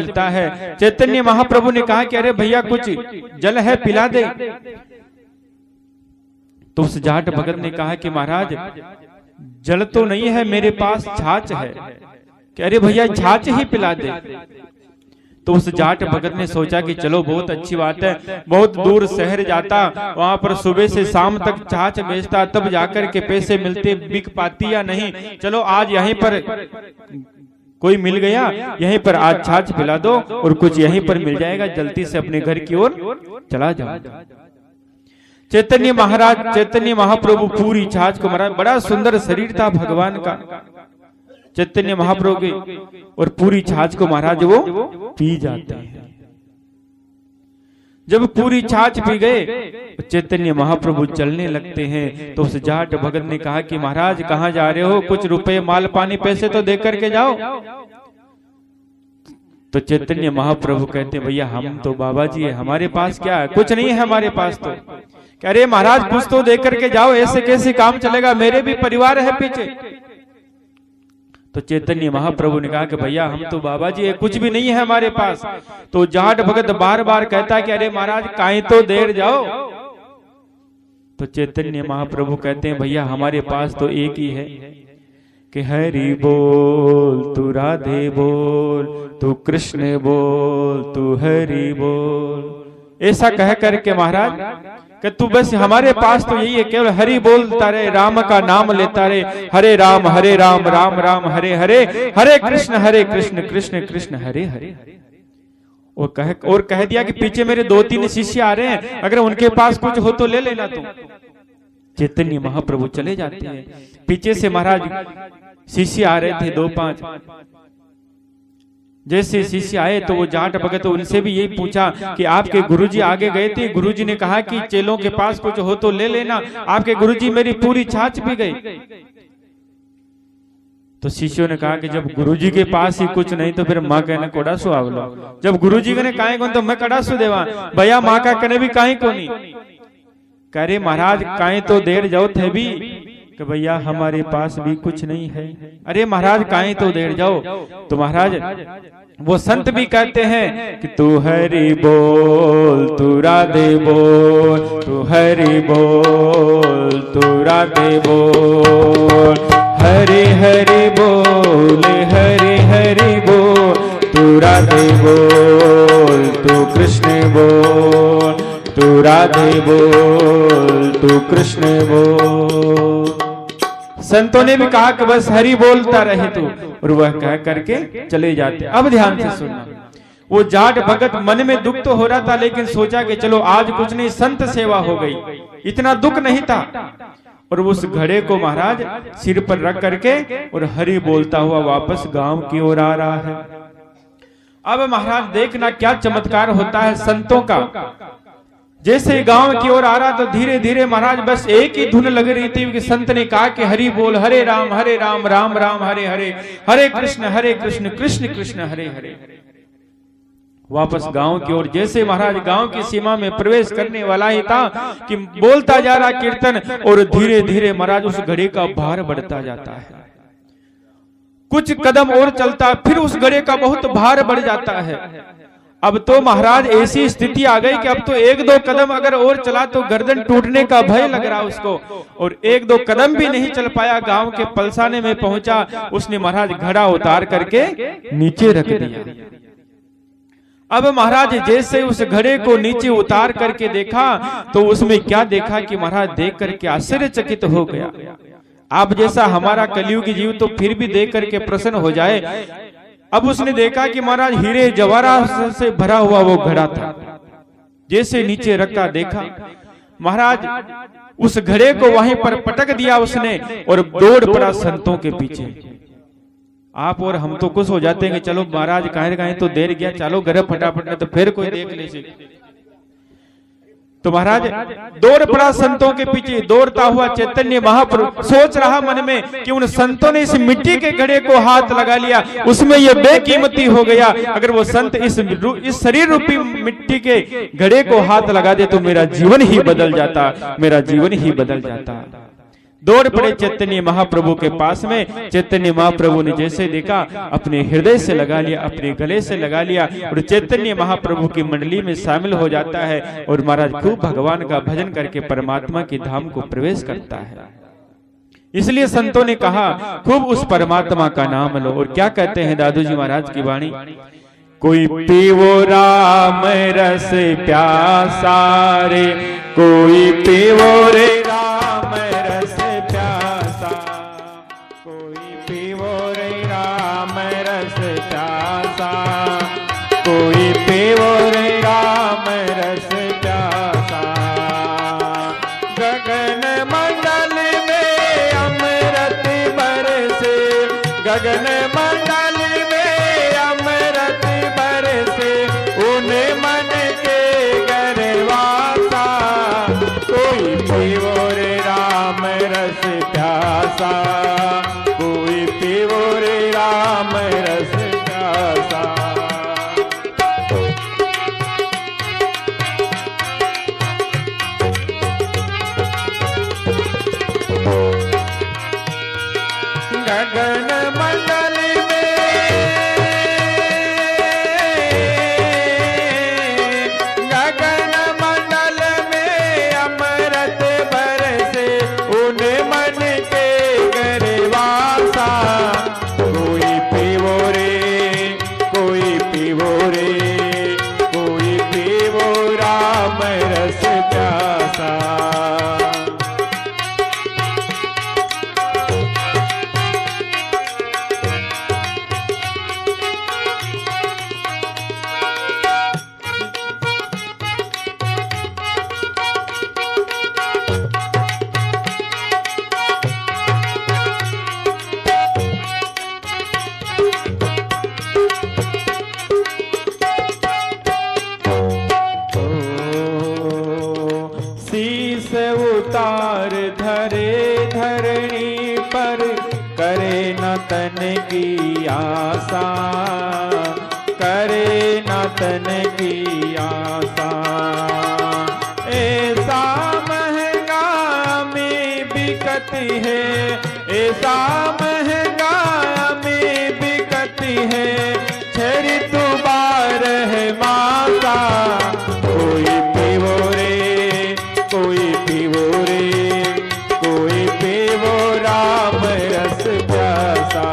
मिलता है। चैतन्य महाप्रभु ने कहा कि अरे भैया कुछ जल है पिला दे। तो उस जाट भगत ने कहा कि महाराज जल तो नहीं है मेरे पास, छाछ है। कि अरे भैया छाछ ही पिला दे। तो उस जाट भगत ने सोचा कि चलो बहुत अच्छी बात है, बहुत दूर शहर जाता, वहां पर सुबह से शाम तक छाछ बेचता, तब जाकर के पैसे मिलते, बिक पाती या नहीं। चलो आज यहीं पर कोई मिल गया, यहीं पर आज छाछ पिला दो और कुछ यहीं पर मिल जाएगा, जल्दी से अपने घर की ओर चला जाओ। चैतन्य महाप्रभु पूरी छाछ को महाराज, बड़ा सुंदर शरीर था भगवान का चैतन्य महाप्रभु के, और पूरी छाछ को महाराज वो पी जाते हैं। जब पूरी छाछ पी गए चैतन्य महाप्रभु चलने लगते हैं। तो उस जाट भगत ने कहा कि महाराज कहाँ जा रहे हो, कुछ रुपए माल पानी पैसे तो दे करके जाओ। तो चैतन्य महाप्रभु कहते हैं भैया हम तो बाबा जी है, हमारे पास क्या है, कुछ नहीं है हमारे पास। तो कह रहे महाराज कुछ तो दे करके जाओ, ऐसे कैसे काम चलेगा, मेरे भी परिवार है पीछे। तो चैतन्य महाप्रभु ने कहा कि भैया हम तो बाबा जी है, कुछ भी नहीं है हमारे पास। तो जाट भगत बार बार कहता है कि अरे महाराज काहे तो देर जाओ। तो चैतन्य महाप्रभु कहते हैं भैया हमारे पास तो एक ही है कि हरि बोल तू राधे बोल, तू कृष्ण बोल, तू हरि बोल। ऐसा कह करके महाराज कि तू बस हमारे पास तो यही है, केवल हरि बोलता रहे, राम का नाम लेता रहे, हरे राम राम राम हरे हरे, हरे कृष्ण कृष्ण कृष्ण हरे हरे। और कह दिया कि पीछे मेरे 2-3 शिष्य आ रहे हैं, अगर उनके पास कुछ हो तो ले लेना तुम। चैतन्य महाप्रभु चले जाते हैं। पीछे से महाराज शिष्य आ रहे थे 2-5। जैसे शिष्य आए तो वो जाट भगत उनसे भी यही पूछा कि आपके गुरुजी आगे गए थे, गुरुजी ने कहा कि चेलों के पास कुछ हो तो ले लेना, आपके गुरुजी मेरी पूरी छाछ पी गई। तो शिष्यों ने कहा कि जब गुरुजी के पास ही कुछ नहीं तो फिर माँ कहने कोडासु आवलो, जब गुरुजी ने काहे कौन तो मैं कडासु देवा, भैया माँ का कहने भी काहे को नहीं। कह रहे महाराज काहे तो देर जाओ थे भी कि भैया हमारे पास भी कुछ नहीं है। अरे महाराज काहे तो देर जाओ। तो महाराज वो संत भी कहते हैं कि तू हरि बोल तू राधे बोल, तू हरि बोल तू राधे बोल, हरि हरि बोल हरि हरि बोल, तू राधे बोल तू कृष्ण बोल, तू राधे बोल तू कृष्ण बोल। संतों ने भी कहा कि बस हरि बोलता रहे तू, और वह कह करके चले जाते। अब ध्यान से सुनना, वो जाट भगत मन में दुख तो हो रहा था, लेकिन सोचा कि चलो आज कुछ नहीं, संत सेवा हो गई, इतना दुख नहीं था। और उस घड़े को महाराज सिर पर रख करके और हरि बोलता हुआ वापस गांव की ओर आ रहा है। अब महाराज देखना क्या चमत्कार होता है संतों का। जैसे गांव की ओर आ रहा तो धीरे धीरे महाराज बस एक ही धुन लग रही थी कि संत ने कहा कि हरि बोल हरे राम राम राम हरे हरे, हरे कृष्ण कृष्ण कृष्ण हरे हरे। वापस गांव की ओर जैसे महाराज गांव की सीमा में प्रवेश करने वाला ही था कि बोलता जा रहा कीर्तन, और धीरे धीरे महाराज उस घड़े का भार बढ़ता जाता है। कुछ कदम और चलता फिर उस घड़े का बहुत भार बढ़ जाता है। अब तो महाराज ऐसी स्थिति आ गई कि अब तो 1-2 कदम अगर और चला तो गर्दन टूटने का भय लग रहा उसको, और 1-2 कदम भी नहीं चल पाया। गांव के पलसाने में पहुंचा, उसने महाराज घड़ा उतार करके नीचे रख दिया। अब महाराज जैसे उस घड़े को नीचे उतार करके देखा तो उसमें क्या देखा कि महाराज देख करके आश्चर्यचकित हो गया। आप जैसा हमारा कलियुगी जीव तो फिर भी देख करके प्रसन्न हो जाए। अब उसने देखा कि महाराज हीरे जवाहरात से भरा हुआ वो घड़ा था। जैसे नीचे रखा देखा, महाराज उस घड़े को वहीं पर पटक दिया उसने और दौड़ पड़ा संतों के पीछे। आप और हम तो खुश हो जाते हैं कि चलो महाराज कहे तो देर गया, चलो घर फटाफट तो फिर कोई देख ले। तो महाराज दौड़ पड़ा संतों के पीछे। दौड़ता हुआ चैतन्य महाप्रभु सोच रहा मन में कि उन संतों ने इस मिट्टी के घड़े को हाथ लगा लिया, उसमें यह बेकीमती हो गया। अगर वो संत इस शरीर रूपी मिट्टी के घड़े को हाथ लगा दे तो मेरा जीवन ही बदल जाता, मेरा जीवन ही बदल जाता। दौड़ पड़े चैतन्य महाप्रभु के पास में। चैतन्य महाप्रभु ने जैसे देखा अपने हृदय से लगा लिया, अपने गले से लगा लिया और चैतन्य महाप्रभु की मंडली में शामिल हो जाता है और महाराज खूब भगवान का भजन करके परमात्मा की धाम को प्रवेश करता है। इसलिए संतों ने कहा खूब उस परमात्मा का नाम लो। और क्या कहते हैं दादू जी महाराज की वाणी, कोई पीवो राम रस प्यासा रे, कोई पीवो रे राम रस प्यासा, कोई पीवो रे राम रस प्यासा, कोई पीवो रे राम रस प्यासा। गगन मंडल में अमृत बरसे, गगन मंडल में अमृत बरसे, उन मन के गरवासा, कोई पीवो रे राम रस प्यासा, कोई पीवो रे राम रस प्यासा। गगन मंडल में, गगन मंडल में अमृत बरसे, उन मन के गरवासा, कोई पीवो रे, कोई पीवो रे, कोई पीवो राम रस प्यासा। शीस उतार धरे धरणी पर, करे न तन की आशा, करे न तन की आशा। ऐसा महंगा में बिकती है, ऐसा महंगा में बिकती है, छड़ी तो बारह मासा, कोई पीवो रे, कोई पीवो रे, कोई पीवो राम रस प्यासा।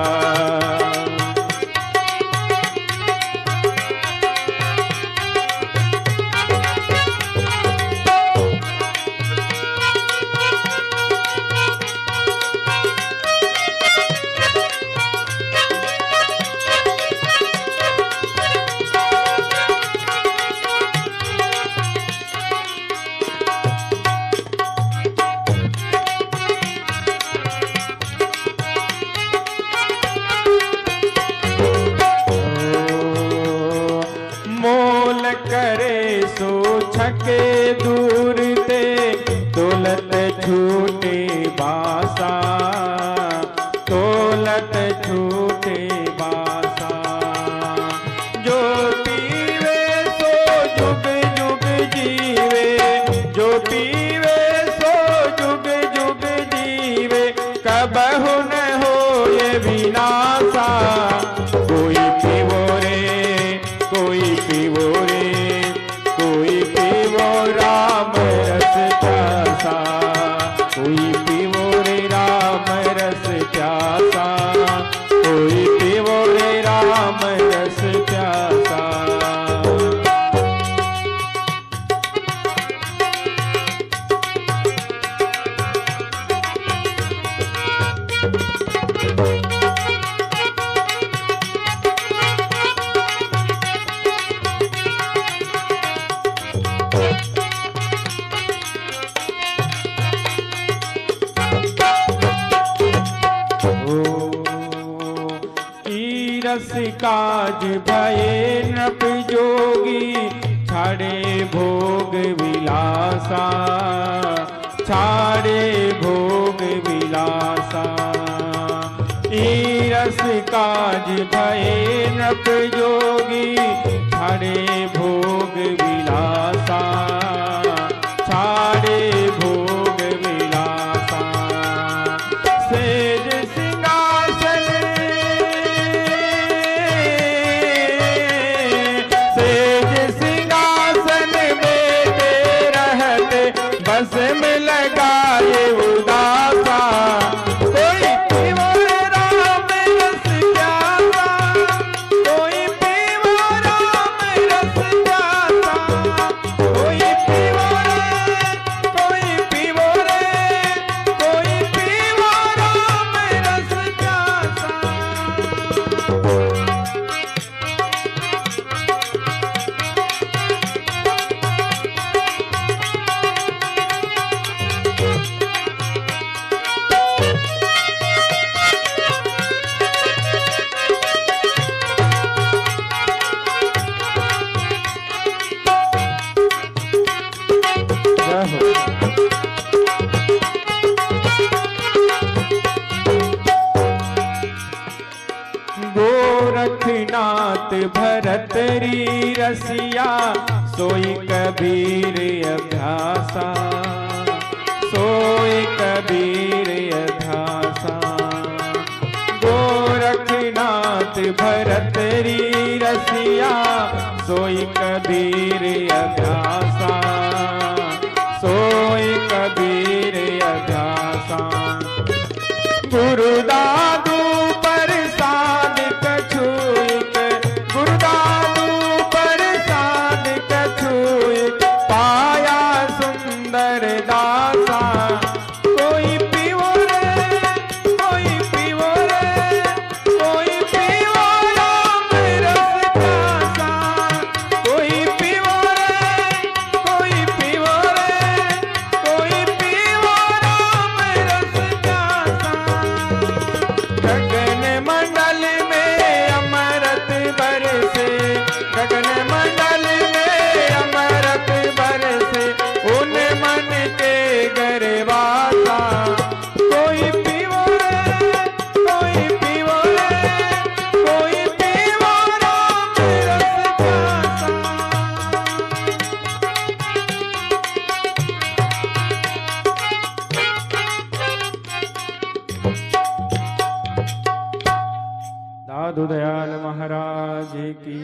मोल करे सो छके दूर ते, तोलत छूटे बासा, तोलत छूटे बासा। जो पीवे सो जुग जुग जीवे, जो पीवे सो जुग जुग जीवे, कबहु न हो ये विनाशा, कोई पीवो रे, कोई पीवो रे, कोई पीवो राम रस प्यासा, कोई पीवो रे राम रस प्यासा, कोई पीवो रे राम रस प्यासा। रस काज भये नप जोगी, छाड़े भोग विलासा, छाड़े भोग विलासा। रस काज भये नप जोगी, छाड़े भोग विलासा, छाड़े भोग विलासा। भस में लगाए उदासा, कोई पीवो राम रस प्यासा, कोई पीवो राम रस प्यासा, कोई पीवो रे, कोई पीवो रे, कोई पीवो राम रस प्यासा। गोरखनाथ भरत री रसिया, सोई कबीर अभ्यासा, सोई कबीर अभ्यासा। गोरखनाथ भरत री रसिया, सोई कबीर अभ्यासा, सोई कबीर अभ्यासा। गुरुदादू प्रसाद कछुक, गुरुदादू प्रसाद कछुक, पाया सुंदर दासा, कोई पीवो रे, कोई पीवो रे, कोई पीवो राम रस प्यासा, कोई पीवो रे, कोई पीवो रे, कोई पीवो राम रस प्यासा। गगन मंडल में अमृत बरसे, गगन मंडल में अमृत बरसे, उन मन के गरवासा, कोई पीवो रे, कोई पीवो रे, कोई पीवो राम रस प्यासा। दादू दयाल महाराज की।